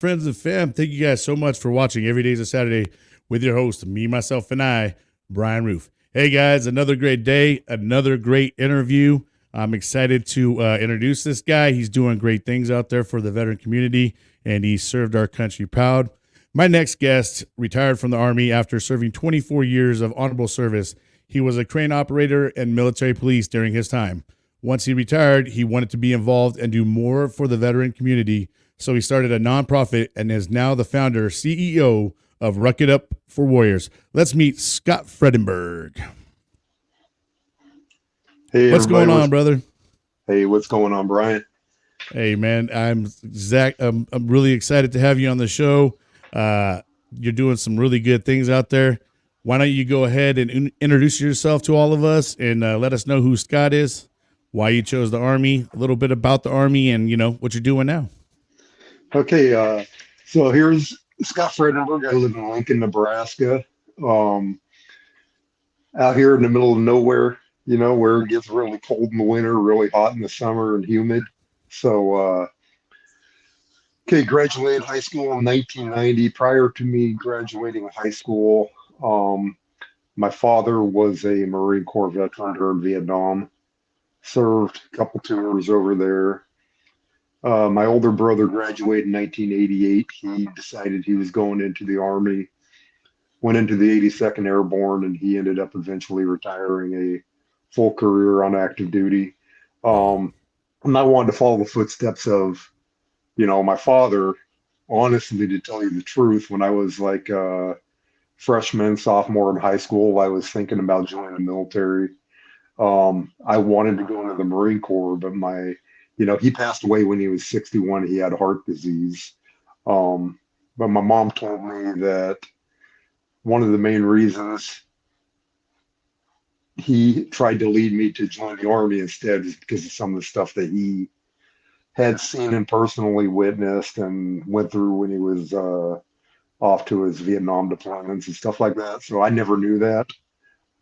Friends and fam, thank you guys so much for watching Every Day's a Saturday with your host, me, myself, and I, Brian Roof. Hey guys, another great day, another great interview. I'm excited to introduce this guy. He's doing great things out there for the veteran community, and he served our country proud. My next guest retired from the Army after serving 24 years of honorable service. He was a crane operator and military police during his time. Once he retired, he wanted to be involved and do more for the veteran community. So he started a nonprofit and is now the founder, CEO of Ruck-it 4Warriors. Let's meet Scott Fredenburg. Hey, What's everybody. going on, brother? Hey, what's going on, Brian? Hey, man, I'm Zach. I'm really excited to have you on the show. You're doing some really good things out there. Why don't you go ahead and introduce yourself to all of us and let us know who Scott is, why you chose the Army, a little bit about the Army, and what you're doing now. Okay, so here's Scott Fredenburg. I live in Lincoln, Nebraska, um, out here in the middle of nowhere, where it gets really cold in the winter, really hot in the summer, and humid. So, okay, graduated high school in 1990. Prior to me graduating high school, um, my father was a Marine Corps veteran during Vietnam, served a couple tours over there. My older brother graduated in 1988. He decided he was going into the Army, went into the 82nd Airborne, and he ended up eventually retiring a full career on active duty. Wow. Um, and I wanted to follow the footsteps of, my father. Honestly, to tell you the truth, when I was like a freshman, sophomore in high school, I was thinking about joining the military. I wanted to go into the Marine Corps, but he passed away when he was 61. He had heart disease. But my mom told me that one of the main reasons he tried to lead me to join the Army instead is because of some of the stuff that he had seen and personally witnessed and went through when he was off to his Vietnam deployments and stuff like that. So I never knew that.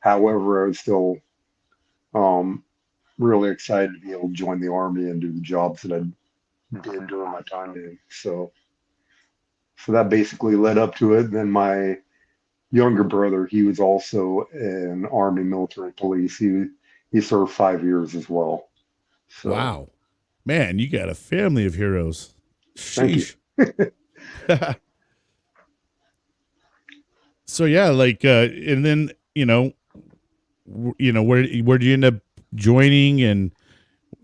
However, I was still um, really excited to be able to join the Army and do the jobs that I did during my time in. So that basically led up to it. Then my younger brother, he was also an Army military police. He served 5 years as well. So Wow. Man, you got a family of heroes. thank you. Sheesh. So yeah, like and then, where did you end up joining, and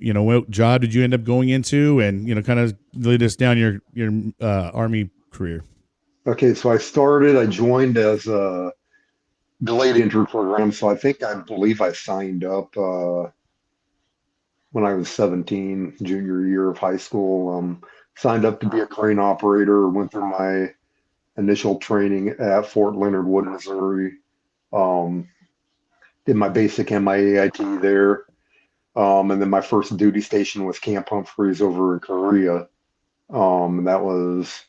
what job did you end up going into, and kind of lead us down your Army career. Okay, so I joined as a delayed entry program. So I believe I signed up when I was 17, junior year of high school. Signed up to be a crane operator, went through my initial training at Fort Leonard Wood, Missouri. Um, did my basic MIAIT there. And then my first duty station was Camp Humphreys over in Korea. And that was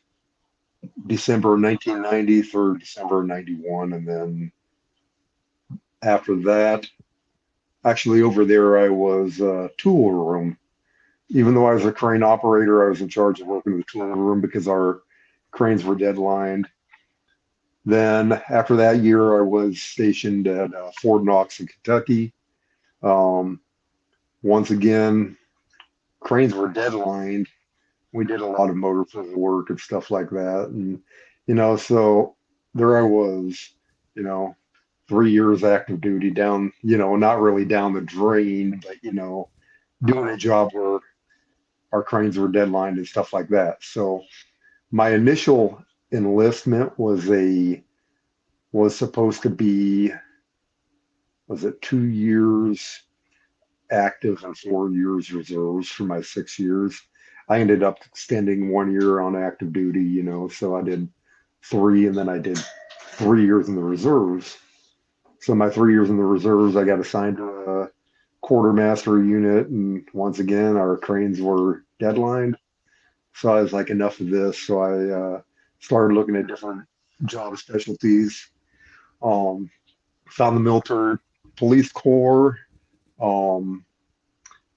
December 1990 through December 91. And then after that, actually over there, I was tool room. Even though I was a crane operator, I was in charge of working the tool room because our cranes were deadlined. Then after that year, I was stationed at Fort Knox in Kentucky. Um, Once again, cranes were deadlined. We did a lot of motor field work and stuff like that. And, so there I was, you know, 3 years active duty down, not really down the drain, but, doing a job where our cranes were deadlined and stuff like that. So my initial enlistment was supposed to be, was it 2 years active and 4 years reserves for my 6 years. I ended up extending 1 year on active duty, so I did three and then I did 3 years in the reserves. So my 3 years in the reserves, I got assigned to a quartermaster unit, and once again, our cranes were deadlined. So I was like, enough of this. So I started looking at different job specialties. Um, Found the military police corps. Um,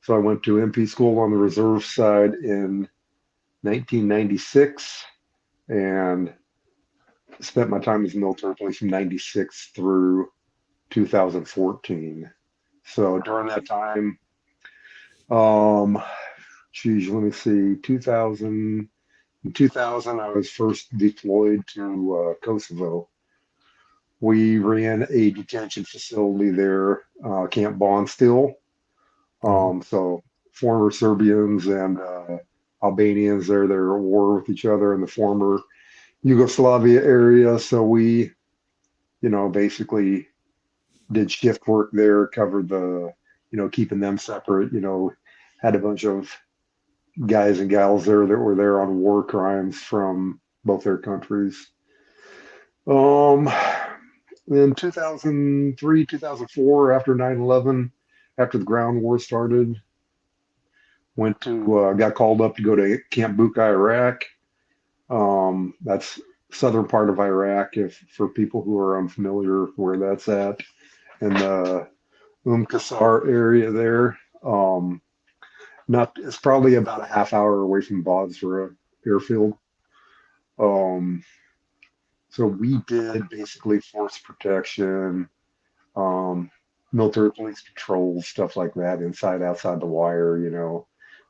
so I went to MP school on the reserve side in 1996. and spent my time as a military police from 96 through 2014. So during that time, um, geez, let me see, 2000, in 2000, I was first deployed to Kosovo. We ran a detention facility there, Camp Bondstill. Mhm. So former Serbians and Albanians there, they're at war with each other in the former Yugoslavia area. So we, basically did shift work there, covered the, keeping them separate, had a bunch of guys and gals there that were there on war crimes from both their countries. Um, in 2003, 2004, after 9/11, after the ground war started, got called up to go to Camp Bucca, Iraq. That's southern part of Iraq, if for people who are unfamiliar where that's at, in the Qasr area there. Not It's probably about a half hour away from Bosra airfield. Um, so we did basically force protection, um, military police patrols, stuff like that, inside, outside the wire.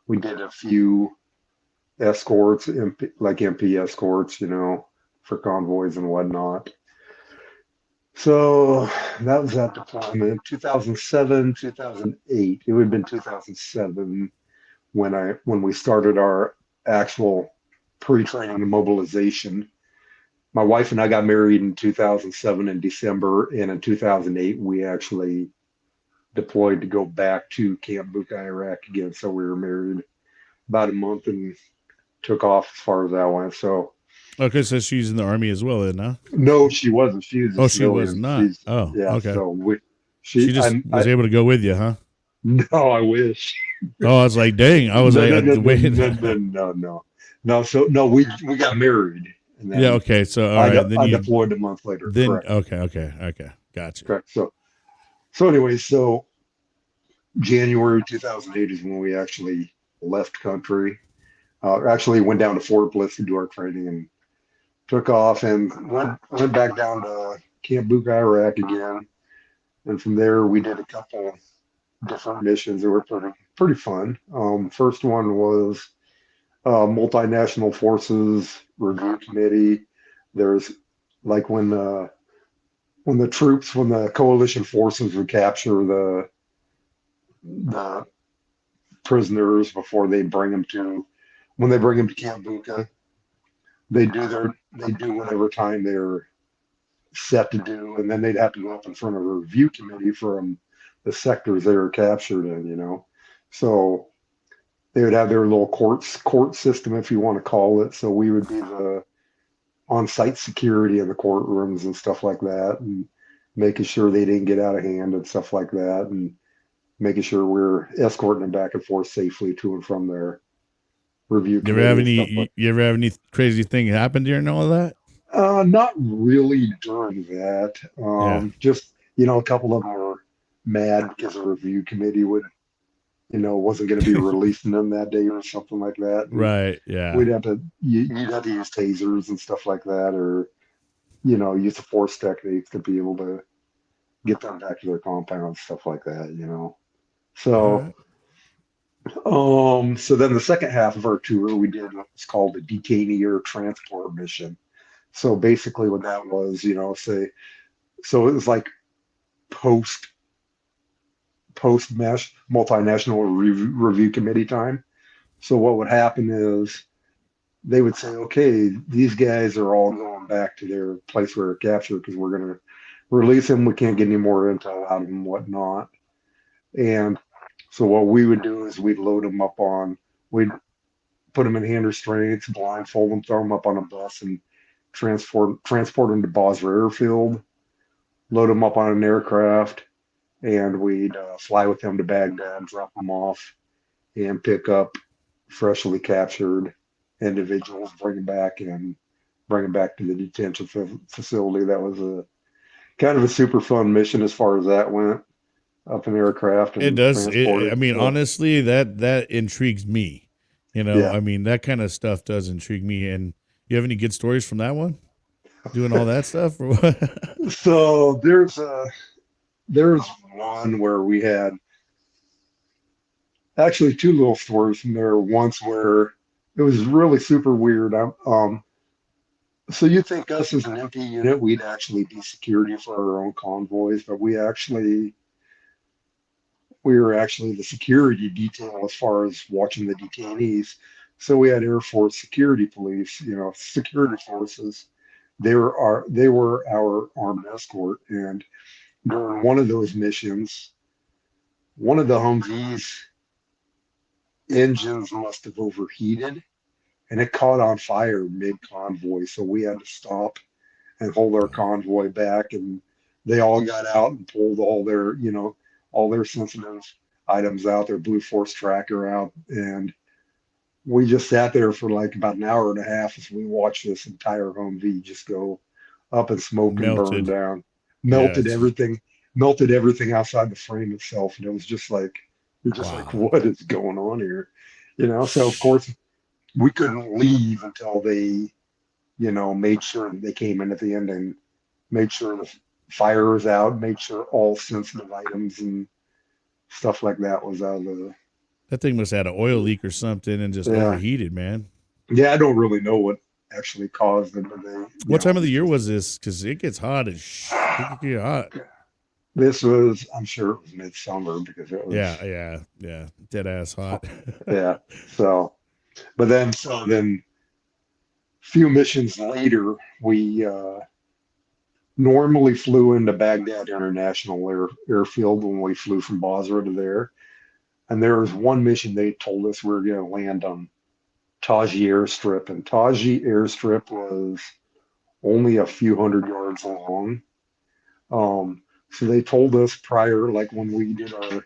We did a few escorts, like MP escorts, for convoys and whatnot. So that was that deployment. 2007, 2008. It would have been 2007 when we started our actual pre-training and mobilization. My wife and I got married in 2007 in December, and in 2008 we actually deployed to go back to Camp Bucca, Iraq again. So we were married about a month and took off as far as that went. So Okay, so she's in the army as well, then, huh? no, she wasn't. She was a Oh, she was civilian. not. She's Oh, Yeah. okay. So She just was able to go with you, huh? no, I wish. Oh, I was like, dang. I was No, like, no, no, no, wait. no, no, no, no, no. So no, we got married, and Yeah. then Okay. So, all right. I deployed a month later. Then, Correct. okay. Okay. Okay. Gotcha. Correct. So anyway, so January 2008 is when we actually left country. Actually went down to Fort Bliss to do our training and took off and went back down to Camp Bucca, Iraq again. And from there, we did a couple different missions that were pretty fun. First one was multinational forces review committee. There's like when the coalition forces would capture the prisoners before they bring them to when they bring them to Camp Bucca, they do whatever time they're set to do, and then they'd have to go up in front of a review committee from the sectors they were captured in. So they would have their little court system, if you want to call it. So we would be the on-site security in the courtrooms and stuff like that, and making sure they didn't get out of hand and stuff like that, and making sure we're escorting them back and forth safely to and from their review committee and stuff like. You ever have any crazy thing happen during all of that? Not really during that. Yeah. Just a couple of them were mad because the review committee wasn't going to be releasing them that day or something like that. And Right. Yeah. you'd have to use tasers and stuff like that, or use the force techniques to be able to get them back to their compound, stuff like that. All So, right. so then the second half of our tour we did what's called the detainee or transport mission. So basically, what that was, so it was like post post mesh multinational review committee time. So what would happen is they would say, okay, these guys are all going back to their place where they're captured because we're going to release them. We can't get any more intel out of them, whatnot. And so what we would do is we'd put them in hand restraints, blindfold them, throw them up on a bus, and transport them to Bosra Airfield, load them up on an aircraft, and we'd fly with them to Baghdad, drop them off, and pick up freshly captured individuals, bring them back to the detention facility. That was a kind of a super fun mission as far as that went, up in aircraft It and does. I transported. mean, So honestly, that intrigues me. yeah, I mean, that kind of stuff does intrigue me. And You have any good stories from that one? Doing all that stuff? Or what? So there's one where we had actually two little stories from there. Once where it was really super weird. So you think us as an MP unit, we'd actually be security for our own convoys, but we were actually the security detail as far as watching the detainees. So we had Air Force security police, security forces. They were our armed escort, and during one of those missions, one of the Humvees engines must have overheated and it caught on fire mid convoy. So we had to stop and hold our convoy back. And they all got out and pulled all their sensitive items out, their Blue Force tracker out. And we just sat there for like about an hour and a half as we watched this entire Humvee just go up in smoke and burn Melted. down, Yeah. melted everything, melted everything outside the frame itself. And it was just like, you're just like, Wow. what is going on here? So of course we couldn't leave until they, made sure that they came in at the end and made sure the fire was out, made sure all sensitive items and stuff like that was out of the. That thing must have had an oil leak or something and just Yeah, overheated, man. yeah. I don't really know what actually caused it, but What time of the year was this? Because it gets hot as it can get hot. this was. I'm sure it was midsummer because it was. Yeah. Dead ass hot. Yeah. So, but then, few missions later, we normally flew into Baghdad International Airfield when we flew from Basra to there. And there was one mission they told us we were going to land on Taji Airstrip. And Taji Airstrip was only a few hundred yards long. So they told us prior, like when we did our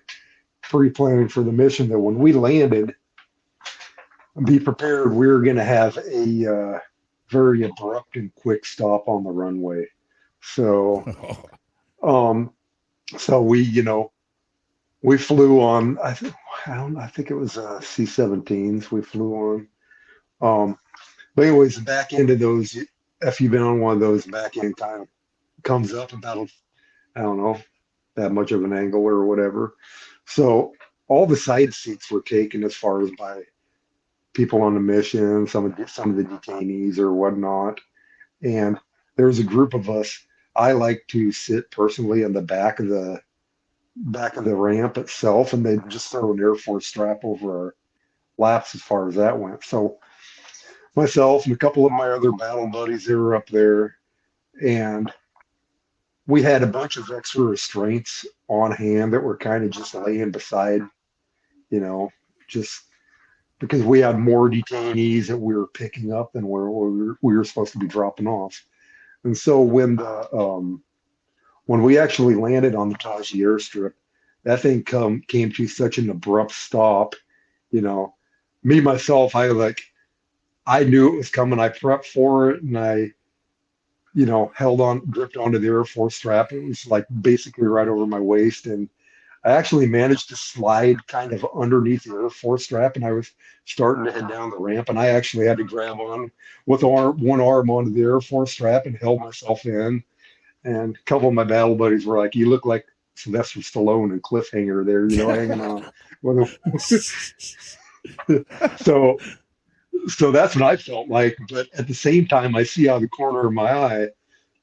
pre-planning for the mission, that when we landed, be prepared, we were going to have a very abrupt and quick stop on the runway. So, um, so we flew on. I think it was C-17s we flew on. But anyways, the back end of those, if you've been on one of those, back end kind of comes up about, I don't know, that much of an angle or whatever. So all the side seats were taken as far as by people on the mission, some of the detainees or whatnot. And there was a group of us. I like to sit personally in the back of the ramp itself, and they just throw an Air Force strap over our laps as far as that went. So myself and a couple of my other battle buddies, they were up there, and we had a bunch of extra restraints on hand that were kind of just laying beside, you know, just because we had more detainees that we were picking up than where we were supposed to be dropping off. And so when we actually landed on the Taji airstrip, that thing came to such an abrupt stop. You know, me myself, I knew it was coming. I prepped for it, and I gripped onto the Air Force strap. It was like basically right over my waist, and I actually managed to slide kind of underneath the Air Force strap, and I was starting to head down the ramp, and I actually had to grab on with one arm onto the Air Force strap and held myself in. And a couple of my battle buddies were like, "You look like Sylvester Stallone and Cliffhanger there, hanging on." So, so that's what I felt like. But at the same time, I see out of the corner of my eye,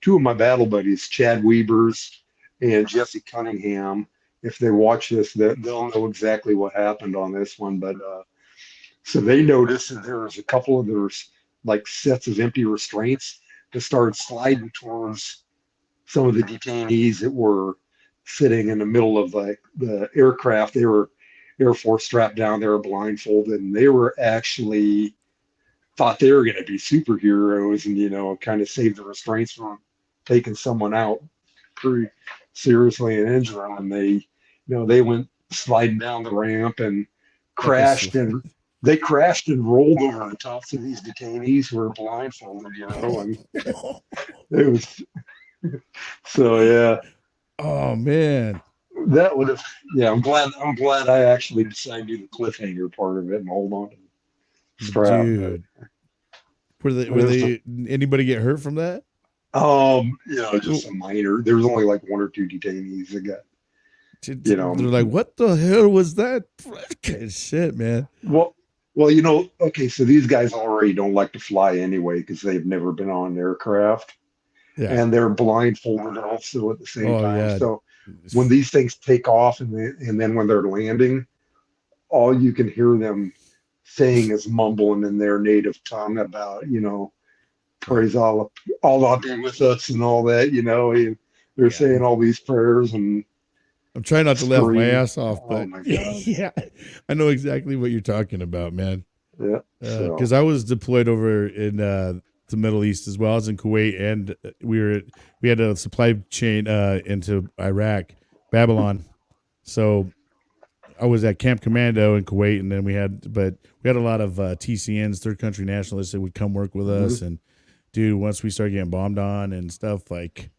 two of my battle buddies, Chad Weavers and Jesse Cunningham. If they watch this, they'll know exactly what happened on this one. But so they noticed that there was a couple of there's like sets of empty restraints that started sliding towards some of the detainees that were sitting in the middle of like the aircraft. They were Air Force strapped down, they were blindfolded, and they were actually thought they were going to be superheroes and kind of save the restraints from taking someone out pretty seriously and injuring them. And they went sliding down the ramp and Like a crashed and they crashed and rolled over the tops of these detainees who were blindfolded, and it was so yeah. Oh man. That would have, yeah. I'm glad I actually decided to do the cliffhanger part of it and hold on to the strap. But Dude. Were they anybody get hurt from that? Just a minor. There was only like one or two detainees that got, They're like, what the hell was that? Shit, man. well, okay, so these guys already don't like to fly anyway because they've never been on an aircraft Yeah. and they're blindfolded also at the same Oh time. yeah. So when these things take off and then when they're landing, all you can hear them saying is mumbling in their native tongue about, praise Allah be with us and all that, and they're Yeah. saying all these prayers and I'm trying not to laugh my scream. ass off, Oh but my God. yeah, I know exactly what you're talking about, man. Yeah. So, Because I was deployed over in the Middle East as well. I was in Kuwait, and we had a supply chain into Iraq, Babylon. So I was at Camp Commando in Kuwait, and then we had a lot of TCNs, third country nationalists that would come work with us. mhm, And dude, once we started getting bombed on and stuff, like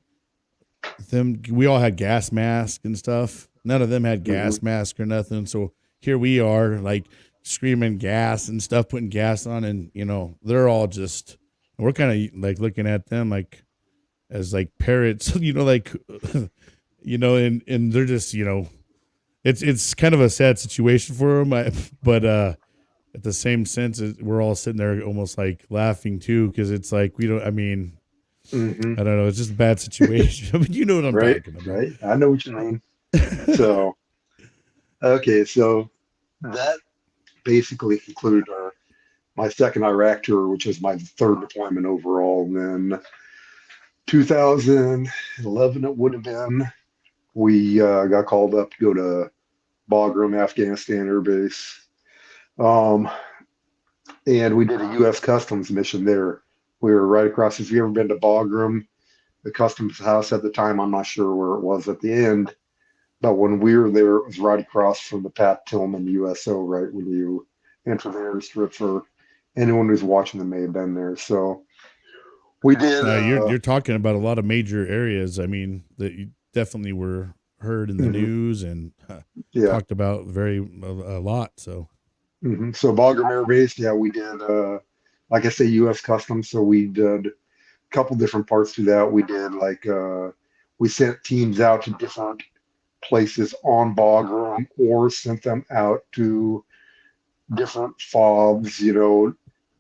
we all had gas masks and stuff. None of them had mhm. gas masks or nothing. So here we are, like screaming gas and stuff, putting gas on, and they're all just. We're kind of like looking at them like as like parrots, like and they're just it's kind of a sad situation for them, but at the same sense, we're all sitting there almost like laughing too because it's like we don't. I mean, hmm I don't know. It's just a bad situation. I mean, you know what I'm Right, talking about. right. I know what you mean. So, okay, so that basically concluded my second Iraq tour, which is my third deployment overall. And then 2011, it would have been, we got called up to go to Bagram, Afghanistan Air Base. Um, and we did a U.S. Customs mission there. We were right across. If you ever been to Bagram, the customs house at the time, I'm not sure where it was at the end, but when we were there, it was right across from the Pat Tillman USO, right when you enter the airstrip. For anyone who's watching them may have been there. So we did. You're talking about a lot of major areas. I mean, that you definitely were heard in the Mhm, news and yeah. talked about a lot. So So Bagram Air Base, yeah, we did. Like I say, U.S. Customs. So we did a couple different parts to that. We did we sent teams out to different places on Bagram or sent them out to different fobs,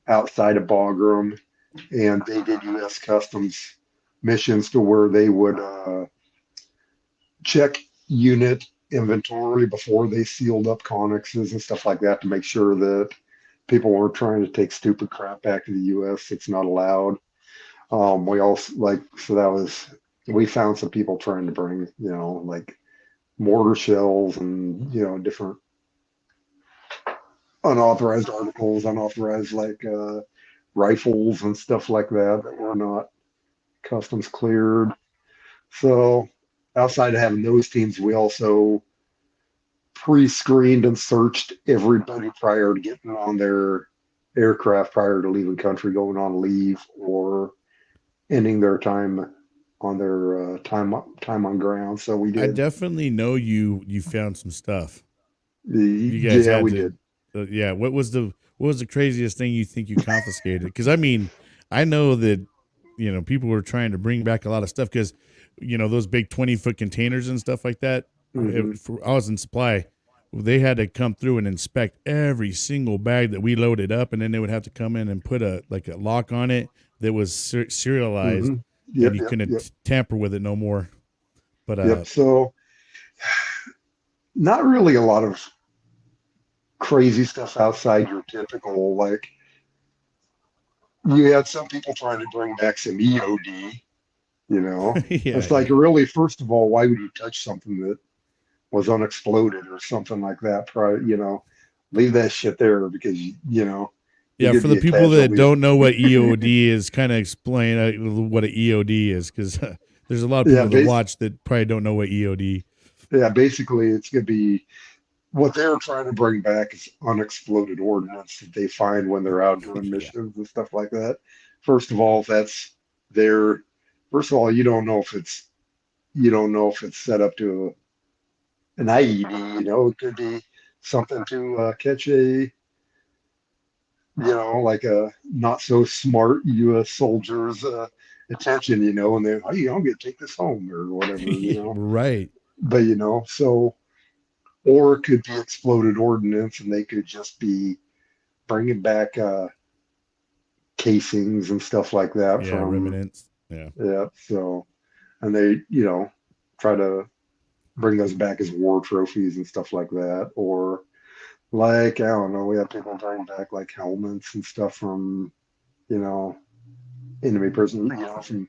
outside of Bagram, and they did U.S. Customs missions to where they would check unit inventory before they sealed up connexes and stuff like that to make sure that people weren't trying to take stupid crap back to the U.S. It's not allowed. We also so that was, we found some people trying to bring, like mortar shells and, different unauthorized articles, unauthorized rifles and stuff like that that were not customs cleared. So outside of having those teams, we also pre-screened and searched everybody prior to getting on their aircraft, prior to leaving country, going on leave, or ending their time on their time on ground. So we I did. definitely know you found some stuff. You guys Yeah, had we to, did. yeah. What was the craziest thing you think you confiscated? Because I mean, I know that people were trying to bring back a lot of stuff because those big 20-foot containers and stuff like that. hmm I was in supply. They had to come through and inspect every single bag that we loaded up, and then they would have to come in and put a lock on it that was serialized, hmm and Yep, you yep, couldn't yep, tamper with it no more. But yep. So not really a lot of crazy stuff outside your typical, like, you had some people trying to bring back some EOD, you know. yeah, It's like, yeah. really, first of all, why would you touch something that was unexploded or something like that? Probably, leave that shit there because you Yeah, could for the be a people that casualty. don't know what EOD is, kind of explain what an EOD is, because there's a lot of Yeah, people that watch that probably don't know what EOD. basically, it's gonna be what they're trying to bring back is unexploded ordnance that they find when they're out doing Yeah, missions and stuff like that. First of all, if that's their, first of all, you don't know if it's set up to an IED. It could be something to catch a like a not so smart U.S. soldiers' attention, and they're, hey, I'm going to take this home or whatever. Right. But, so, or it could be exploded ordnance and they could just be bringing back casings and stuff like that Yeah, from, remnants. Yeah. yeah. So, and they, try to bring those back as war trophies and stuff like that. Or, like, I don't know, we have people bring back like helmets and stuff from, you know, enemy person, from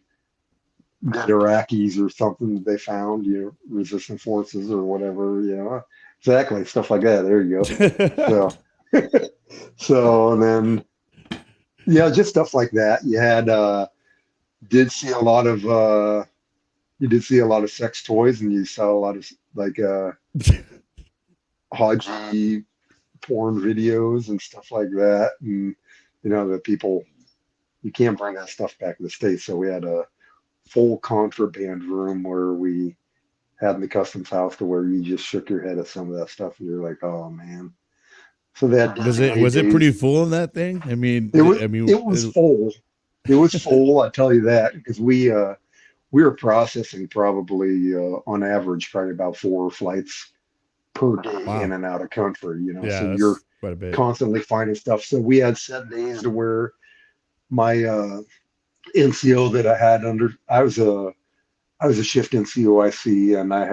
dead Iraqis or something that they found, resistant forces or whatever, exactly, stuff like that. There you go. So, and then, yeah, just stuff like that. Did see a lot of, you did see a lot of sex toys, and you saw a lot of like Haji porn videos and stuff like that. And, the people, you can't bring that stuff back to the States. So we had a full contraband room where we had in the customs house to where you just shook your head at some of that stuff and you're like, oh man. So they had designated Was it pretty days. full in that thing? I mean, It was I mean, it was full. It was full, I tell you that, because we were processing probably on average probably about 4 flights per day in wow. and out of country, so Yeah, you're that's quite a bit. constantly finding stuff. So we had set days to where my NCO that I had under I was a shift NCOIC, and I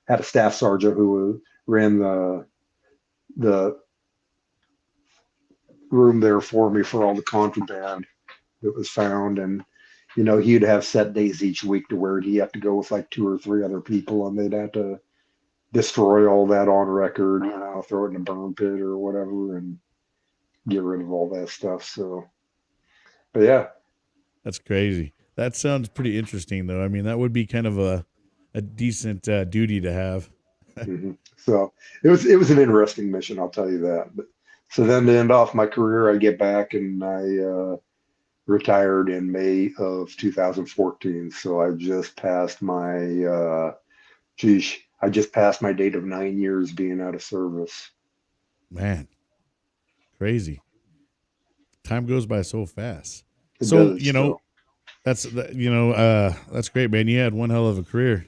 had a staff sergeant who ran the room there for me for all the contraband that was found. And he'd have set days each week to where he'd have to go with like 2 or 3 other people, and they'd have to destroy all that on record, throw it in a burn pit or whatever, and get rid of all that stuff. So, but yeah. That's crazy. That sounds pretty interesting, though. I mean, that would be kind of a decent duty to have. So it was an interesting mission, I'll tell you that. But so then to end off my career, I get back and I retired in May of 2014. So I just passed my I just passed my date of 9 years being out of service. Man, crazy. Time goes by so fast. It So does. So that's great, man. You had one hell of a career.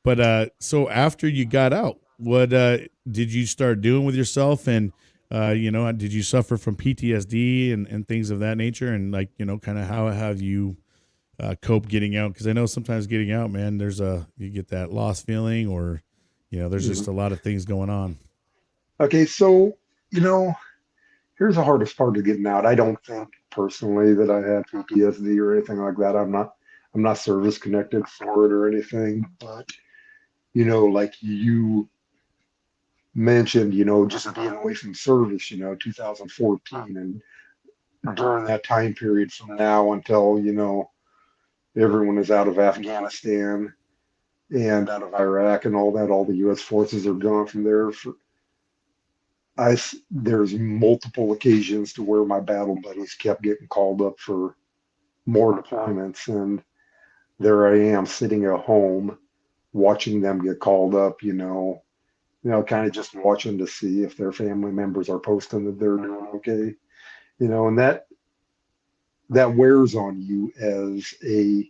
But so after you got out, what did you start doing with yourself? And did you suffer from PTSD and things of that nature? And like, kind of how have you cope getting out? Because I know sometimes getting out, man, you get that lost feeling, or there's just mhm. a lot of things going on. Okay, so you know, here's the hardest part of getting out. I don't think personally that I had PTSD or anything like that. I'm not service connected for it or anything, but like you mentioned, just being away from service, 2014, and during that time period from now until, everyone is out of Afghanistan and out of Iraq and all that, all the U.S. forces are gone from there. There's multiple occasions to where my battle buddies kept getting called up for more deployments, and there I am sitting at home watching them get called up, kind of just watching to see if their family members are posting that they're doing okay, and that wears on you as a,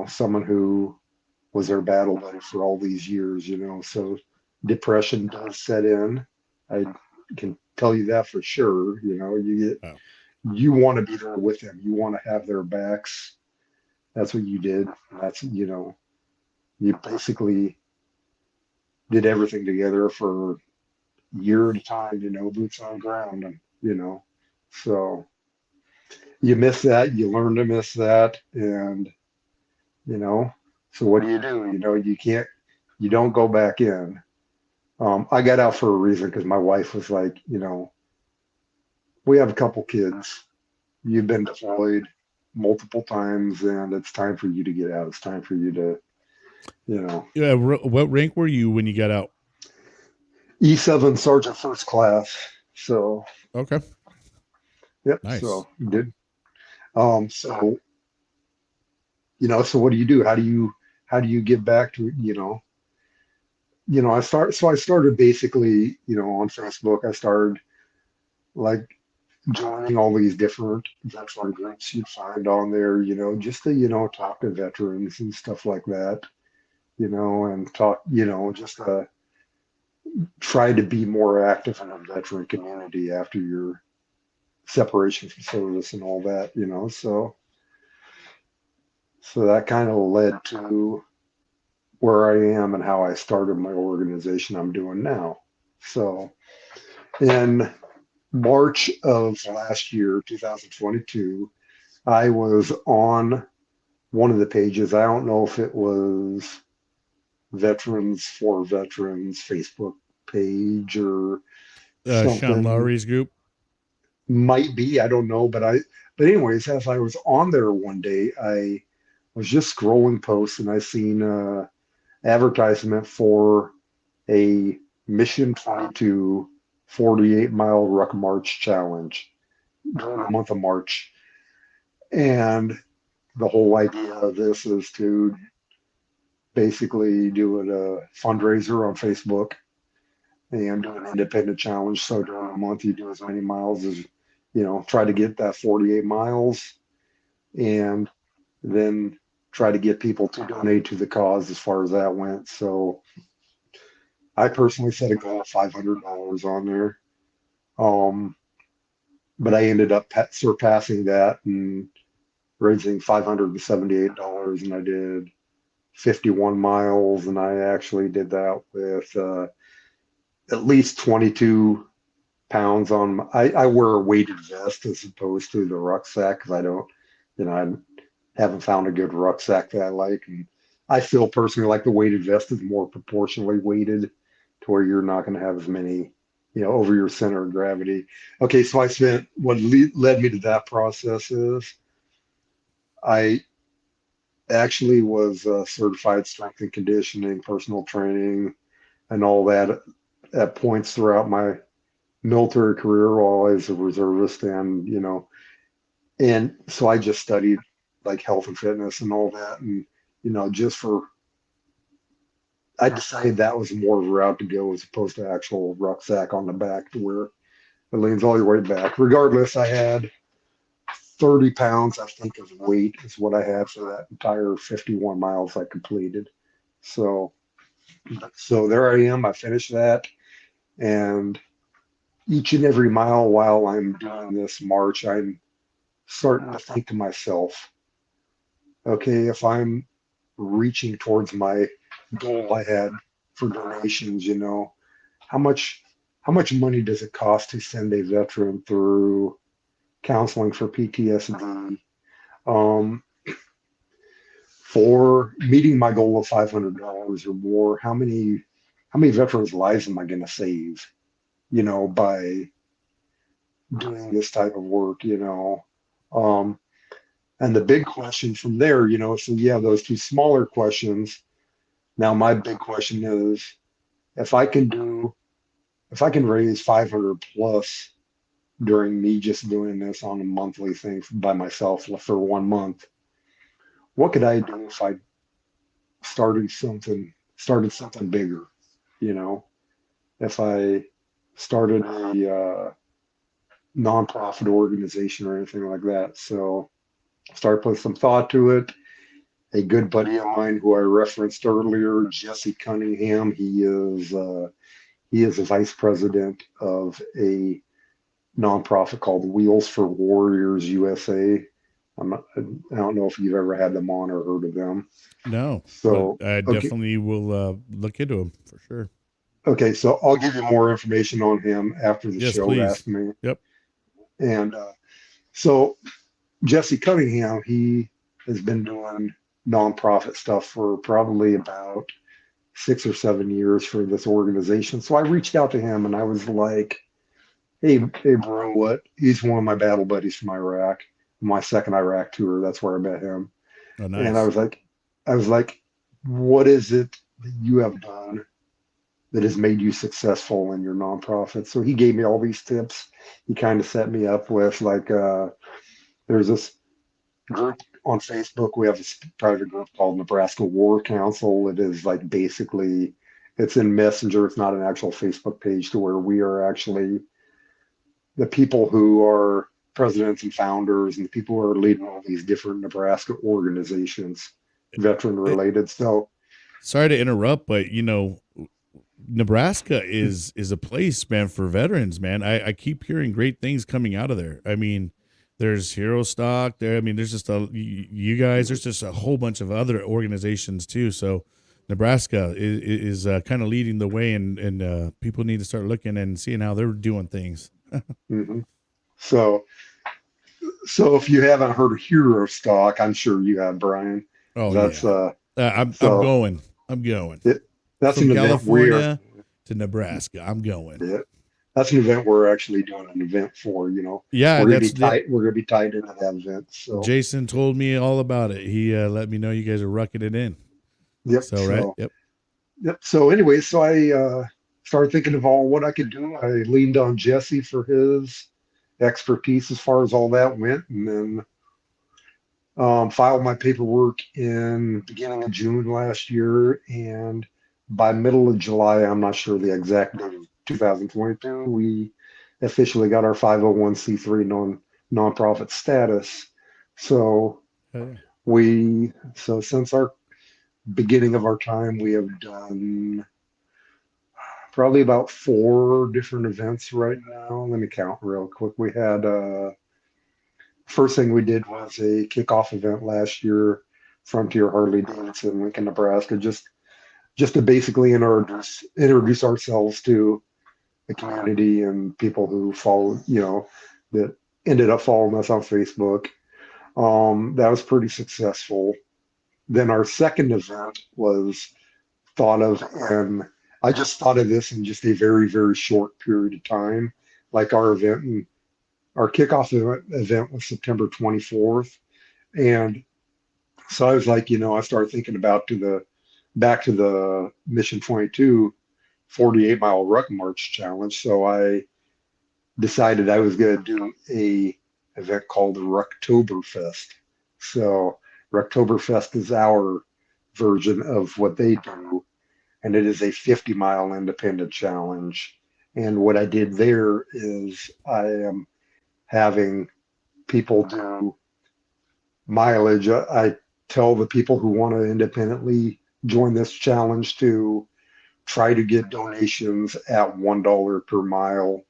someone who was their battle buddy for all these years, so depression does set in. I can tell you that for sure. Oh, You want to be there with them. You want to have their backs. That's what you did. That's, you basically did everything together for a year at a time, boots on the ground. And, so you miss that. You learn to miss that. And, you know, so what do? You don't go back in. I got out for a reason because my wife was like, we have a couple kids. You've been deployed multiple times, and it's time for you to get out. It's time for you to, you know, yeah. What rank were you when you got out? E7 Sergeant First Class. So, Okay, yep. nice. So you did. So so what do you do? How do you get back to, I started basically, on Facebook. I started like joining all these different veteran groups you'd find on there, just to, talk to veterans and stuff like that, and talk, just try to be more active in a veteran community after your separation from service and all that, so that kind of led to where I am and how I started my organization I'm doing now. So in March of last year, 2022, I was on one of the pages. I don't know if it was Veterans for Veterans Facebook page or Sean something. Lowry's group. Might be, I don't know, but anyways, as I was on there one day, I was just scrolling posts and I seen advertisement for a Mission 22 48-mile Ruck March challenge during the month of March. And the whole idea of this is to basically do a fundraiser on Facebook and do an independent challenge. So during a month, you do as many miles as, try to get that 48 miles and then try to get people to donate to the cause as far as that went. So I personally set a goal of $500 on there. Um, but I ended up surpassing that and raising $578, and I did 51 miles, and I actually did that with at least 22 pounds on I wear a weighted vest as opposed to the rucksack because I haven't found a good rucksack that I like. And I feel personally like the weighted vest is more proportionally weighted to where you're not going to have as many, over your center of gravity. Okay, so what led me to that process is I actually was certified strength and conditioning, personal training, and all that at points throughout my military career while I was a reservist, and so I just studied like health and fitness and all that, and just I decided that was more of a route to go as opposed to actual rucksack on the back to where it leans all your weight back. Regardless, I had 30 pounds, I think, of weight is what I had for that entire 51 miles I completed. So, so there I am. I finished that, and each and every mile while I'm doing this march, I'm starting to think to myself, okay, if I'm reaching towards my goal I had for donations, how much how much money does it cost to send a veteran through counseling for PTSD? Um, for meeting my goal of $500 or more, how many veterans' lives am I going to save? By doing this type of work. Um, and the big question from there, so yeah, those two smaller questions. Now my big question is if I can do if I can raise 500 plus during me just doing this on a monthly thing by myself for 1 month, what could I do if I started something bigger, you know, if I started a nonprofit organization or anything like that. So start putting some thought to it. A good buddy of mine who I referenced earlier, Jesse Cunningham, he is a vice president of a nonprofit called Wheels for Warriors USA. I don't know if you've ever had them on or heard of them. No, but So, I okay, definitely will look into him for sure. okay, so I'll give you more information on him after the Yes, show. please. Ask me. Yep. And so Jesse Cunningham, he has been doing nonprofit stuff for probably about 6 or 7 years for this organization. So I reached out to him and I was like, hey, bro, what? He's one of my battle buddies from Iraq, my second Iraq tour. That's where I met him. Oh, And I nice. was like, what is it that you have done that has made you successful in your nonprofit? So he gave me all these tips. He kind of set me up with like, there's this group on Facebook. We have this private group called Nebraska War Council. It is like basically, it's in Messenger. It's not an actual Facebook page to where we are actually the people who are presidents and founders and the people who are leading all these different Nebraska organizations, veteran Eh, related. So, Sorry to interrupt, but Nebraska is a place, man, for veterans, man. I keep hearing great things coming out of there. I mean, there's Hero Stock there. I mean, there's just you guys. There's just a whole bunch of other organizations too. So Nebraska is kind of leading the way, and people need to start looking and seeing how they're doing things. mhm. so, so if you haven't heard of Hero Stock, I'm sure you have, Brian. Oh That's yeah, I'm so going. I'm going it, that's from an event we are. California to Nebraska. I'm going. Yeah, that's an event we're actually doing an event for. Yeah, We're gonna that's be the tight. We're gonna be tied into that event. So, Jason told me all about it. He let me know you guys are rucking it in. yep. So right, yep. Yep. So anyway, so I started thinking of all what I could do. I leaned on Jesse for his expertise as far as all that went, and then filed my paperwork in beginning of June last year. And by middle of July, I'm not sure the exact date of 2022, we officially got our 501c3 nonprofit status. So Oh, yeah. so since our beginning of our time, we have done probably about four different events right now. Let me count real quick. We had first thing we did was a kickoff event last year, Frontier Harley Davidson, Lincoln, Nebraska, just to basically introduce ourselves to the community and people who follow, that ended up following us on Facebook. That was pretty successful. Then our second event was thought of, and I just thought of this in just a very, very short period of time. Like our kickoff event was September 24th. And so I was like, I started thinking about back to the Mission 22 48-mile ruck march challenge. So I decided I was going to do a event called the Rucktoberfest. So Rucktoberfest is our version of what they do, and it is a 50-mile independent challenge. And what I did there is I am having people do mileage. I tell the people who want to independently join this challenge to try to get donations at $1 per mile.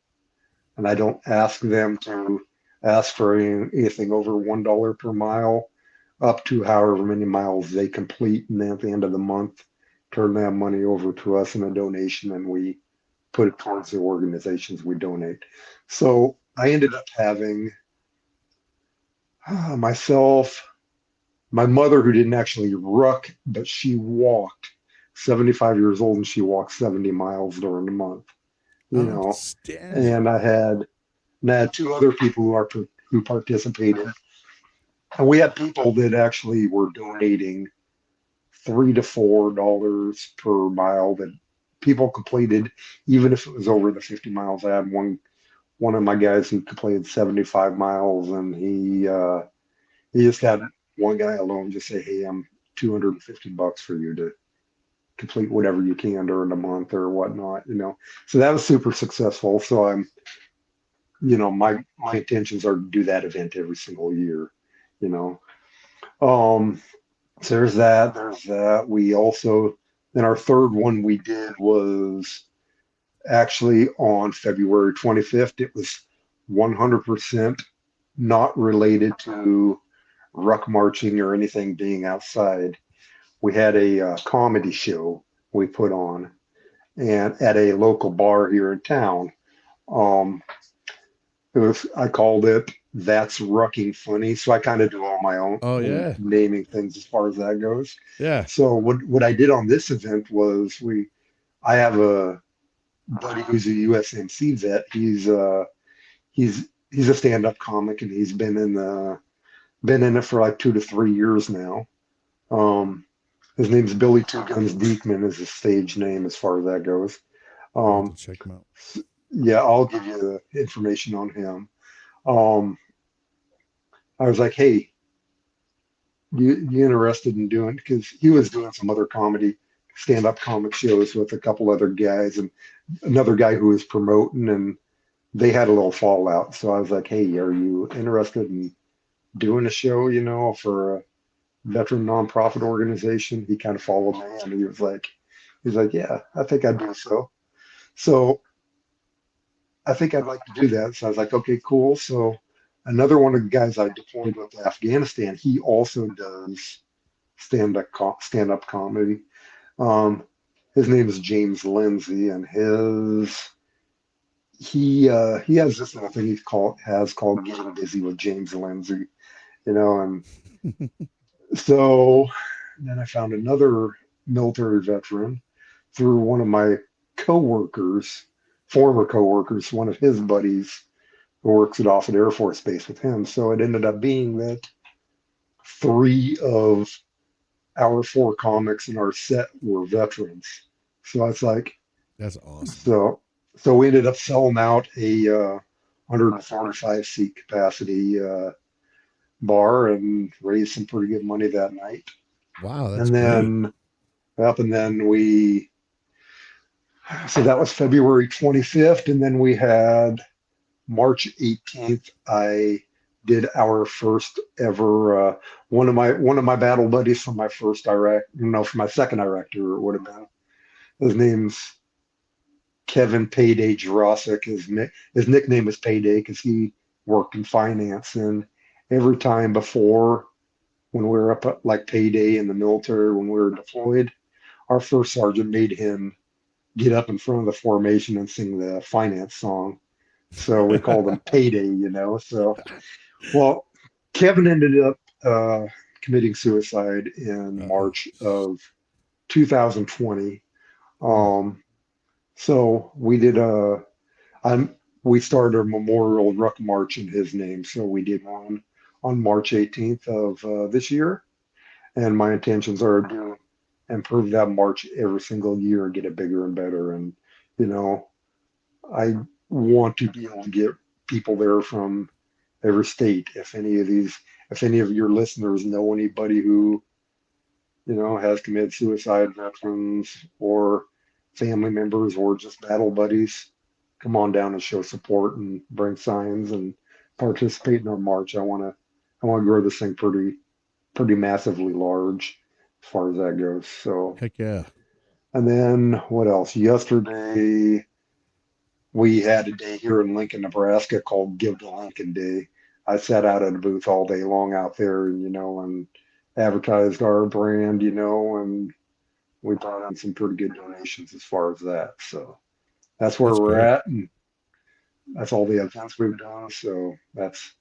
And I don't ask them to ask for anything over $1 per mile, up to however many miles they complete. And then at the end of the month, turn that money over to us in a donation, and we put it towards the organizations we donate. So I ended up having myself, my mother, who didn't actually ruck, but she walked, 75 years old, and she walked 70 miles during the month, you know. Outstanding. And I had two other people who participated, and we had people that actually were donating $3 to $4 per mile that people completed, even if it was over the 50 miles. I had one of my guys who completed 75 miles, and he just had one guy alone just say, "Hey, I'm $250 for you to complete whatever you can during the month or whatnot." So that was super successful. So my intentions are to do that event every single year. You know, um, so there's that. There's that. We also then our third one we did was actually on February 25th. It was 100% not related to ruck marching or anything being outside. We had a comedy show we put on, and at a local bar here in town. Um, I called it "That's Rucking Funny," so I kind of do all my Oh own yeah, naming things as far as that goes. yeah. So what I did on this event was I have a buddy who's a USMC vet. He's a stand-up comic, and he's been in it for like 2 to 3 years now. Um, his name's Billy Two Guns Diekman is his stage name as far as that goes. I have to Um, check them out. yeah, I'll give you the information on him. Um, I was like, hey, you interested in doing? Because he was doing some other stand-up comic shows with a couple other guys and another guy who was promoting, and they had a little fallout. So I was like, hey, are you interested in doing a show, for a veteran nonprofit organization? He kind of followed me and he's like, yeah, I think I'd do so. So I think I'd like to do that. So I was like, okay, cool. So another one of the guys I deployed with to Afghanistan, he also does stand up comedy. Um, his name is James Lindsay, and he has this little thing called Getting Busy with James Lindsay, and so then I found another military veteran through one of my coworkers, former coworkers, one of his buddies who works at Offutt Air Force Base with him. So it ended up being that three of our four comics in our set were veterans. So it's like, That's awesome. so so we ended up selling out a 145 seat capacity bar and raised some pretty good money that night. Wow, that's And great. then up and then we so that was February 25th, and then we had March 18th. I did our first ever one of my battle buddies from my first Iraq, no, from my second Iraq tour it would have been. His name's Kevin Payday Jurasic. His nickname is Payday because he worked in finance, and every time before when we were up at like Payday in the military when we were deployed, our first sergeant made him get up in front of the formation and sing the finance song. So we called him Payday. So, well, Kevin ended up committing suicide in Uh-oh. March of 2020. Mm. Um, so I'm, we started a memorial ruck march in his name. So we did one on March 18th of this year. And my intentions are to improve that march every single year and get it bigger and better. And, you know, I want to be able to get people there from every state. If any of your listeners know anybody who, has committed suicide, veterans or family members or just battle buddies, come on down and show support and bring signs and participate in our march. I want to grow this thing pretty massively large as far as that goes. So, Heck yeah. and then what else? Yesterday we had a day here in Lincoln, Nebraska called Give to Lincoln Day. I sat out at a booth all day long out there, and advertised our brand, and we brought in some pretty good donations as far as that. So that's where That's we're great. at, and that's all the events we've done. So that's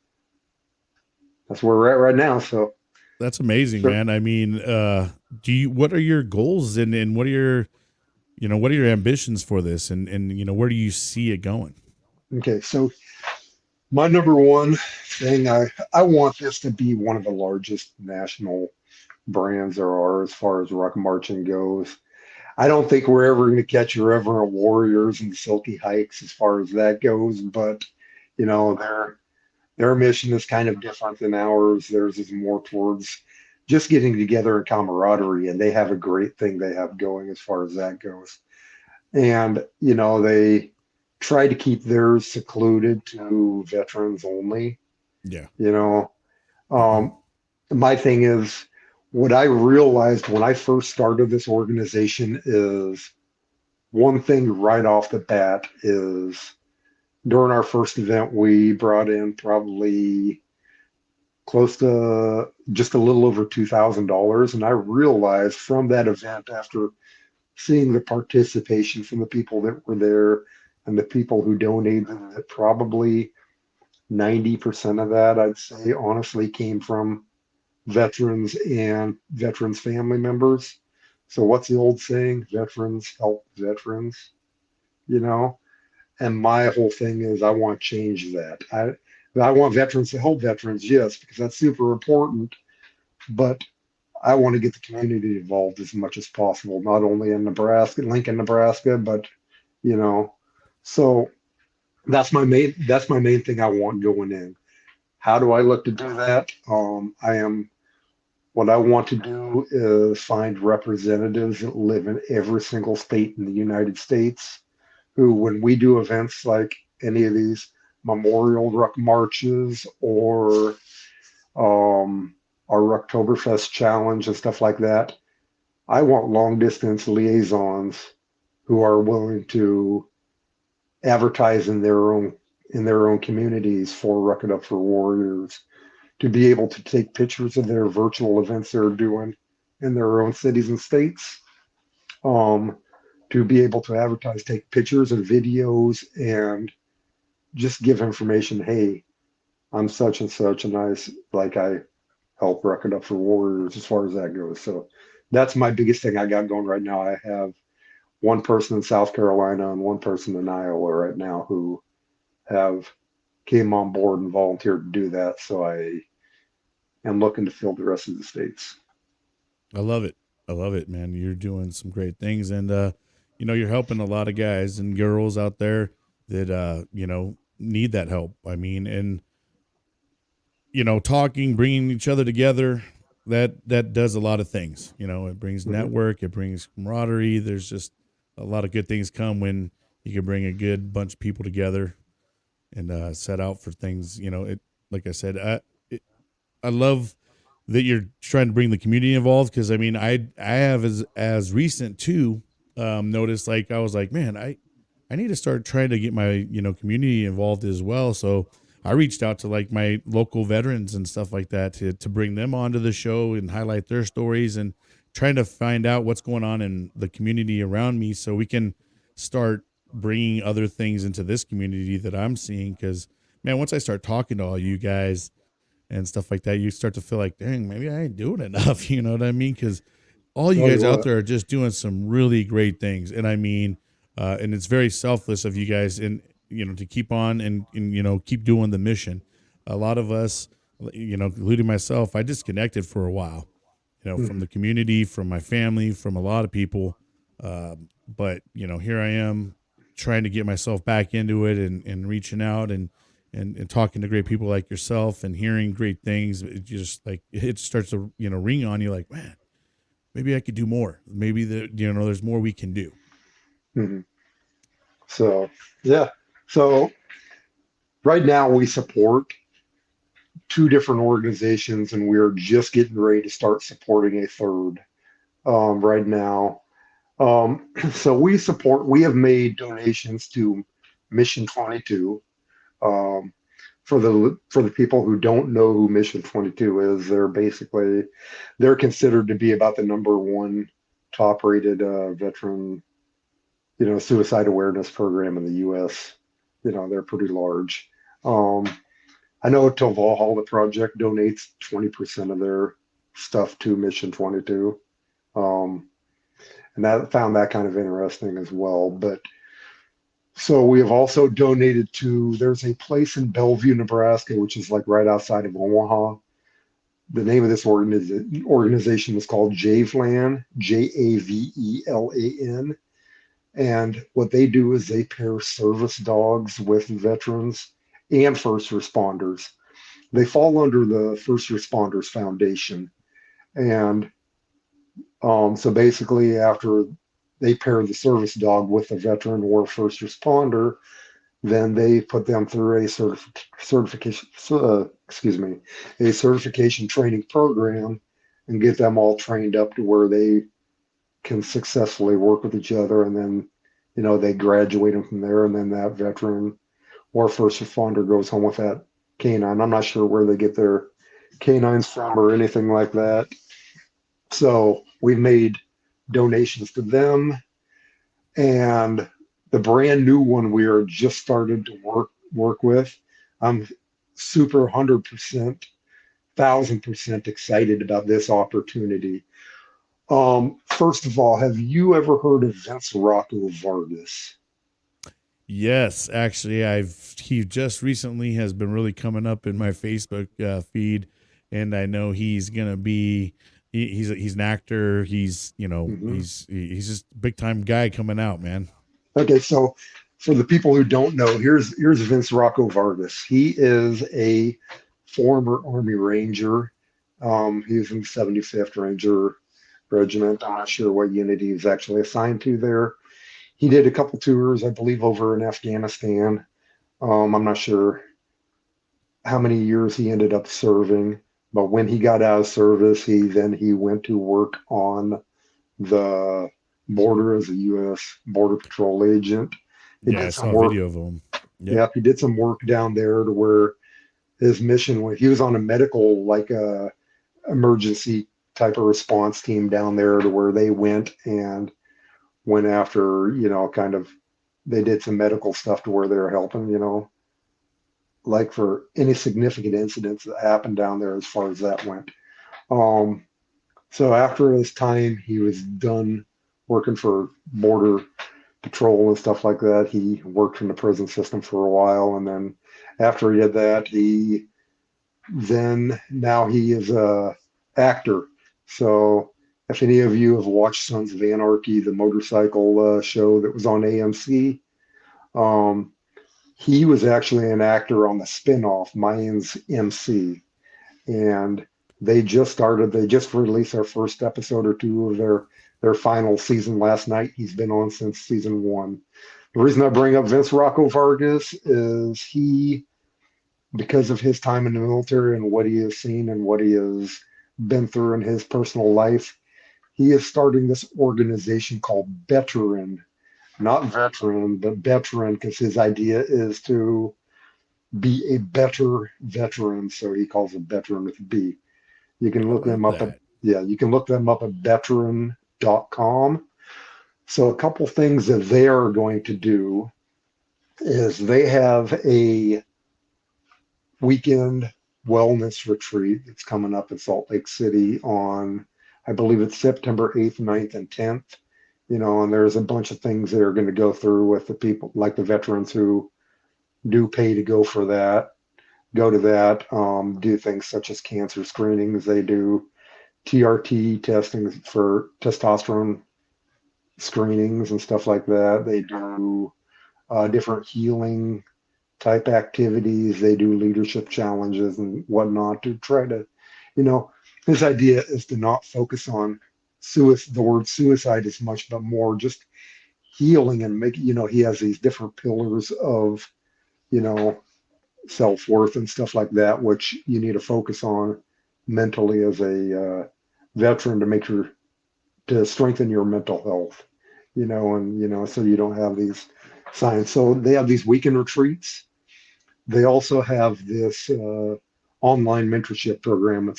where we're at right now. So, That's amazing, so man. I mean, what are your goals and what are your ambitions for this and where do you see it going? okay, so my number one thing, I want this to be one of the largest national brands there are as far as ruck marching goes. I don't think we're ever going to catch your ever Warriors and Silky Hikes as far as that goes, but their mission is kind of different than ours. Theirs is more towards just getting together in camaraderie, and they have a great thing they have going as far as that goes. And they try to keep theirs secluded to veterans only. Yeah. You know, Hmm. um, my thing is what I realized when I first started this organization is one thing right off the bat is during our first event, we brought in probably close to just a little over $2,000. And I realized from that event, after seeing the participation from the people that were there and the people who donated, that probably 90% of that, I'd say, honestly, came from veterans and veterans' family members. So, what's the old saying? Veterans help veterans, you know? And my whole thing is I want to change that. I want veterans to help veterans, yes, because that's super important. But I want to get the community involved as much as possible, not only in Nebraska, Lincoln, Nebraska, but you know. So that's my main thing I want going in. How do I look to do that? What I want to do is find representatives that live in every single state in the United States who, when we do events like any of these memorial ruck marches or our Rucktoberfest challenge and stuff like that, I want long distance liaisons who are willing to advertise in their own communities for Ruck It Up for Warriors, to be able to take pictures of their virtual events they're doing in their own cities and states, um, to be able to advertise, take pictures and videos, and just give information. Hey, I'm such and such, and I help Ruck It Up for Warriors as far as that goes. So that's my biggest thing I got going right now. I have one person in South Carolina and one person in Iowa right now who have came on board and volunteered to do that. So I am looking to fill the rest of the states. I love it. I love it, man. You're doing some great things, and you're helping a lot of guys and girls out there that need that help. I mean, and talking, bringing each other together, that does a lot of things. It brings Mm-hmm. network, it brings camaraderie. There's just a lot of good things come when you can bring a good bunch of people together and set out for things. It like I said, I love that you're trying to bring the community involved, because I mean I have as recent too noticed, like I was like, man, I need to start trying to get my community involved as well. So I reached out to like my local veterans and stuff like that to bring them onto the show and highlight their stories, and trying to find out what's going on in the community around me so we can start bringing other things into this community that I'm seeing. Because man, once I start talking to all you guys and stuff like that, you start to feel like, dang, maybe I ain't doing enough. You know what I mean? Because all you Tell you guys out what, there are just doing some really great things, and I mean, and it's very selfless of you guys, and to keep on and keep doing the mission. A lot of us, including myself, I disconnected for a while, from mhm, the community, from my family, from a lot of people. But here I am trying to get myself back into it, and reaching out and talking to great people like yourself and hearing great things. It just like it starts to ring on you, like, man, maybe I could do more. Maybe there's more we can do. mhm. So yeah. So right now we support two different organizations, and we're just getting ready to start supporting a third right now. So we have made donations to Mission 22. Um, for the people who don't know who Mission 22 is, they're considered to be about the number one top rated veteran, suicide awareness program in the U.S. They're pretty large. Um, I know Till Valhalla Project donates 20% of their stuff to Mission 22. Um, and that found that kind of interesting as well. But so we have also donated to, there's a place in Bellevue, Nebraska, which is like right outside of Omaha. The name of this organization is called Javelan, Javelan. And what they do is they pair service dogs with veterans and first responders. They fall under the First Responders Foundation. And so basically, after they pair the service dog with a veteran or first responder, then they put them through a certification, a certification training program, and get them all trained up to where they can successfully work with each other. And then, they graduate them from there, and then that veteran or first responder goes home with that canine. I'm not sure where they get their canines from or anything like that. So we made donations to them, and the brand new one we are just started to work with. I'm super 100%, 1,000% excited about this opportunity. First of all, have you ever heard of Vince Rocco Vargas? Yes, actually, he just recently has been really coming up in my Facebook feed, and I know he's gonna be he's an actor. He's Mhm. he's just a big time guy coming out, man. Okay, so for the people who don't know, here's Vince Rocco Vargas. He is a former Army Ranger. He was in the 75th Ranger Regiment. I'm not sure what unit he was actually assigned to there. He did a couple tours, I believe, over in Afghanistan. I'm not sure how many years he ended up serving, but when he got out of service, he went to work on the border as a U.S. Border Patrol agent. He Yeah, I did some saw a work. video of him. Yep. Yeah, he did some work down there to where his mission was he was on a medical emergency type of response team down there to where they went after, kind of they did some medical stuff to where they were helping, like for any significant incidents that happened down there as far as that went. Um, so after his time, he was done working for border patrol and stuff like that. He worked in the prison system for a while, and then after he did that, now he is a actor. So if any of you have watched Sons of Anarchy, the motorcycle show that was on AMC, um, he was actually an actor on the spinoff Mayans MC, and they just released their first episode or two of their final season last night. He's been on since season one. The reason I bring up Vince Rocco Vargas is because of his time in the military and what he has seen and what he has been through in his personal life, he is starting this organization called Veteran, not veteran, but Veteran, because his idea is to be a better veteran. So he calls it Veteran with a B. You can I look like them up at, that. yeah, you can look them up at veteran.com. So a couple things that they are going to do is they have a weekend wellness retreat that's coming up in Salt Lake City on, I believe it's September 8th, 9th, and 10th. And there's a bunch of things they're going to go through with the people, like the veterans who do pay to go to that, do things such as cancer screenings. They do TRT testing for testosterone screenings and stuff like that. They do different healing type activities. They do leadership challenges and whatnot to try to, you know, his idea is to not focus on the word suicide as much, but more just healing and he has these different pillars of, you know, self-worth and stuff like that, which you need to focus on mentally as a veteran to strengthen your mental health, so you don't have these signs. So they have these weekend retreats. They also have this online mentorship program.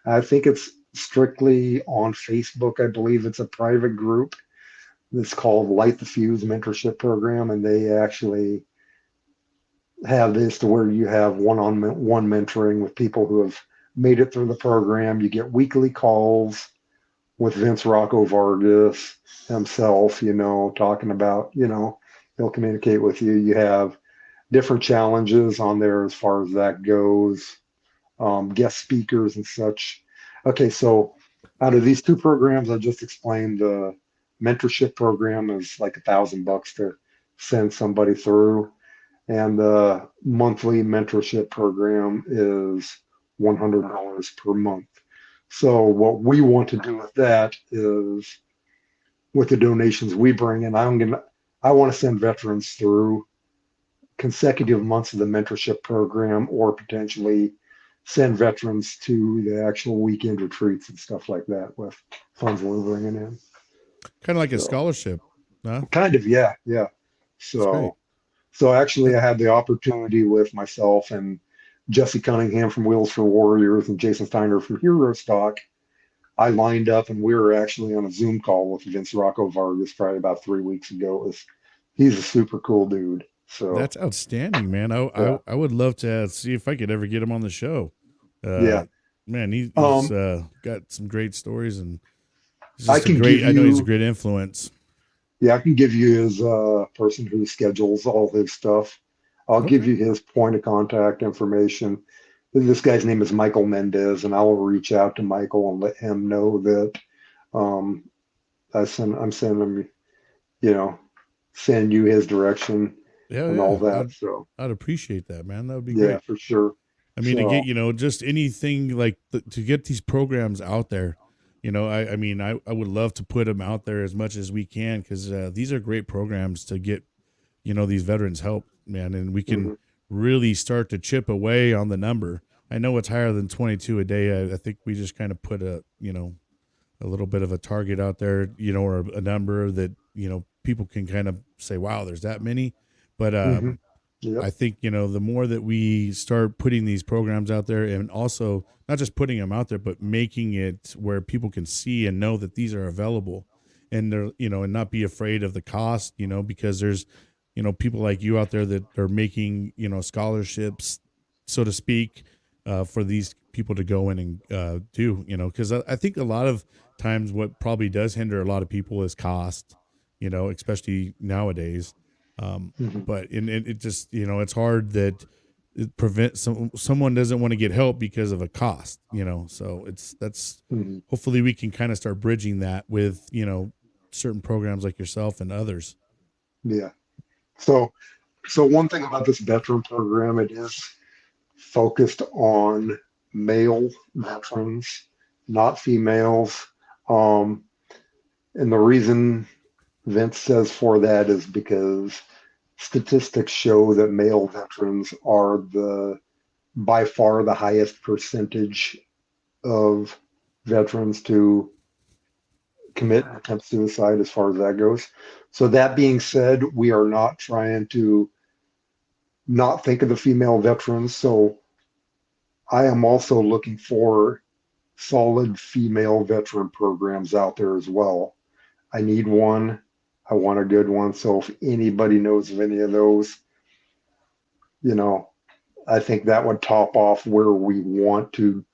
I think it's strictly on Facebook. I believe it's a private group that's called Light the Fuse Mentorship Program, and they actually have this to where you have one-on-one mentoring with people who have made it through the program. You get weekly calls with Vince Rocco Vargas himself, talking about, he'll communicate with you. You have different challenges on there as far as that goes, guest speakers and such. Okay, so out of these two programs I just explained, the mentorship program is like $1,000 to send somebody through, and the monthly mentorship program is $100 per month. So what we want to do with that is, with the donations we bring in, I want to send veterans through consecutive months of the mentorship program, or potentially send veterans to the actual weekend retreats and stuff like that with funds we're bringing in. Kind of like a So scholarship, huh? kind of, yeah, yeah. That's great. So actually, I had the opportunity with myself and Jesse Cunningham from Wheels for Warriors and Jason Steiner from Hero Stock. I lined up and we were actually on a Zoom call with Vince Rocco Vargas probably about 3 weeks ago. He's a super cool dude. So That's outstanding, man. yeah, I would love to see if I could ever get him on the show. yeah. Uh, man, he's Um, got some great stories, and he's I just a can give great. I know he's a you, great influence. yeah, I can give you his person who schedules all his stuff. I'll give Okay. you his point of contact information. This guy's name is Michael Mendez, and I will reach out to Michael and let him know that um, I'm sending him, you know, send you his direction Yeah, and all yeah. that. So I'd appreciate that, man. That would be yeah, great. for sure. I mean, to get So just anything like to get these programs out there. I mean, I would love to put them out there as much as we can because these are great programs to get these veterans help, man, and we can Hmm. really start to chip away on the number. I know it's higher than 22 a day. I think we just kind of put a little bit of a target out there, or a number that, people can kind of say, wow, there's that many. But Hmm. Yep. I think, the more that we start putting these programs out there, and also not just putting them out there, but making it where people can see and know that these are available, and they're, and not be afraid of the cost, because there's, people like you out there that are making, scholarships, so to speak, for these people to go in and do, because I think a lot of times what probably does hinder a lot of people is cost, especially nowadays. Hmm. But it just, it's hard that it prevents someone doesn't want to get help because of a cost, so that's Hmm. hopefully we can kind of start bridging that with, certain programs like yourself and others. Yeah. So, so one thing about this veteran program, it is focused on male veterans, not females. Um, and the reason Vince says for that is because statistics show that male veterans are the by far the highest percentage of veterans to commit attempt suicide as far as that goes. So that being said, we are not trying to not think of the female veterans. So I am also looking for solid female veteran programs out there as well. I need one. I want a good one. So if anybody knows of any of those, you know, I think that would top off where we want to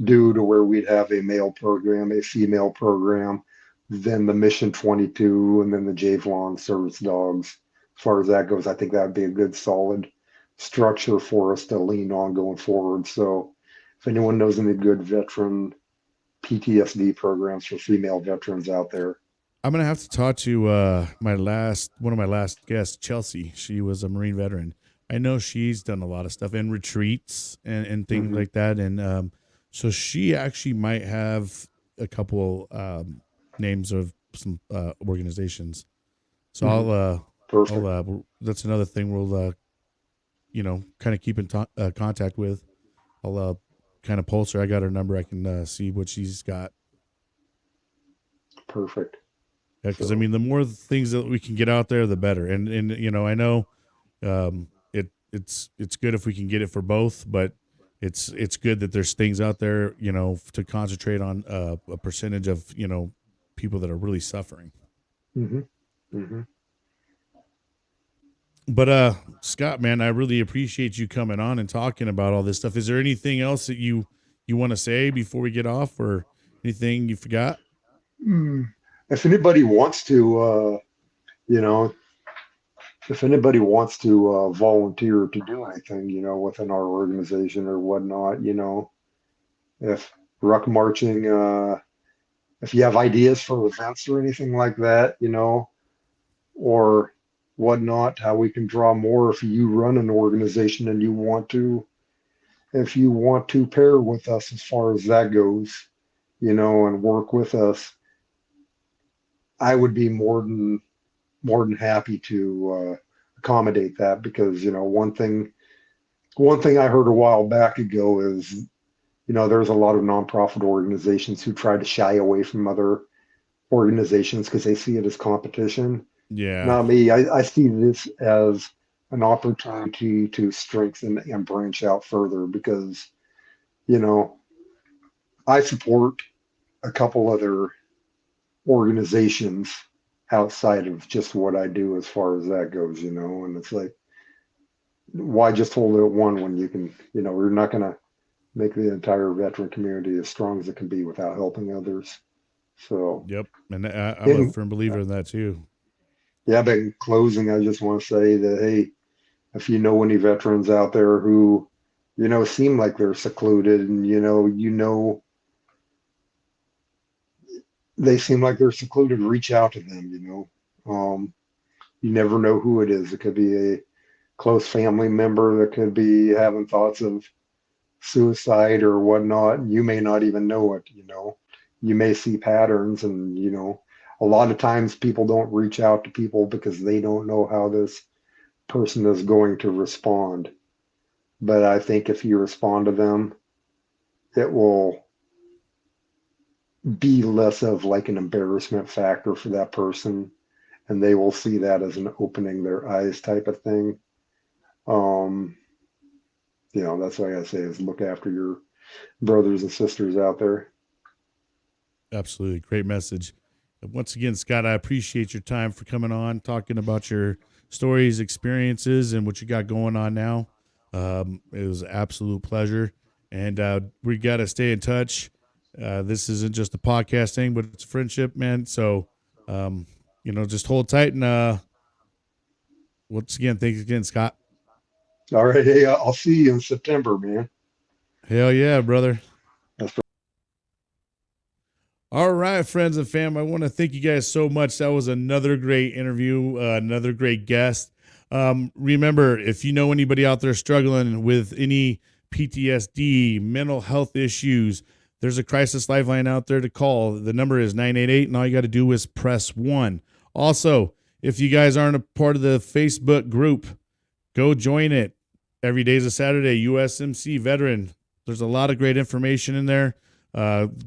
do to where we'd have a male program, a female program, then the Mission 22, and then the Javelin service dogs. As far as that goes, I think that would be a good solid structure for us to lean on going forward. So if anyone knows any good veteran PTSD programs for female veterans out there. I'm gonna have to talk to one of my last guests, Chelsea. She was a Marine veteran. I know she's done a lot of stuff in retreats and things Hmm. like that, and so she actually might have a couple names of some organizations. So Hmm. I'll Perfect. that's another thing we'll kind of keep in contact with. I'll kind of pulse her. I got her number. I can see what she's got. Perfect. Yeah, because I So, mean, the more things that we can get out there, the better. And I know it's good if we can get it for both, but it's good that there's things out there, to concentrate on a percentage of people that are really suffering. hmm. Hmm. But Scott, man, I really appreciate you coming on and talking about all this stuff. Is there anything else that you want to say before we get off, or anything you forgot? If anybody wants to, you know, if anybody wants to volunteer to do anything, within our organization or whatnot, if ruck marching, if you have ideas for events or anything like that, or whatnot, how we can draw more if you run an organization and you want to, if you want to pair with us as far as that goes, and work with us, I would be more than happy to accommodate that because one thing I heard a while back ago is there's a lot of nonprofit organizations who try to shy away from other organizations because they see it as competition. Yeah. Not me. I see this as an opportunity to strengthen and branch out further because you know I support a couple other organizations outside of just what I do as far as that goes, and it's like why just hold it at one when you can, we're not going to make the entire veteran community as strong as it can be without helping others. So, Yep. And I'm a in firm believer in that too. yeah, but in closing, I just want to say that hey, if you know any veterans out there who, seem like they're secluded, and they seem like they're secluded, reach out to them. You never know who it is. It could be a close family member that could be having thoughts of suicide or whatnot. You may not even know it. You may see patterns, and a lot of times people don't reach out to people because they don't know how this person is going to respond. But I think if you respond to them, it will be less of like an embarrassment factor for that person, and they will see that as an opening their eyes type of thing. Um, that's what I gotta say is look after your brothers and sisters out there. Absolutely. Great message. And once again, Scott, I appreciate your time for coming on, talking about your stories, experiences, and what you got going on now. It was an absolute pleasure. And we got to stay in touch. This isn't just a podcast thing, but it's friendship, man. So, just hold tight. And once again, thanks again, Scott. All right, hey, I'll see you in September, man. Hell yeah, brother. That's All right, friends and fam, I want to thank you guys so much. That was another great interview, another great guest. Remember, if you know anybody out there struggling with any PTSD, mental health issues, there's a crisis lifeline out there to call. The number is 988, and all you got to do is press 1. Also, if you guys aren't a part of the Facebook group, go join it. Every day is a Saturday, USMCVeteran. There's a lot of great information in there.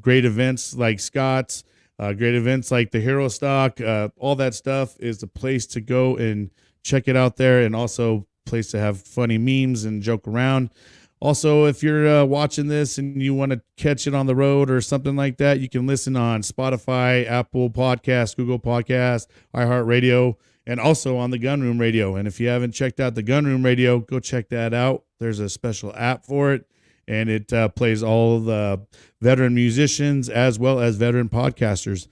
Great events like Scott's, great events like the Hero Stock, all that stuff is the place to go and check it out there, and also place to have funny memes and joke around. Also, if you're watching this and you want to catch it on the road or something like that, you can listen on Spotify, Apple Podcasts, Google Podcasts, iHeartRadio, and also on the Gunroom Radio. And if you haven't checked out the Gunroom Radio, go check that out. There's a special app for it, and it plays all the veteran musicians as well as veteran podcasters.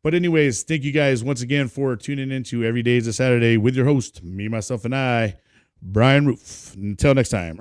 But anyways, thank you guys once again for tuning into Every Day is a Saturday with your host, me, myself, and I, Brian Roof. Until next time.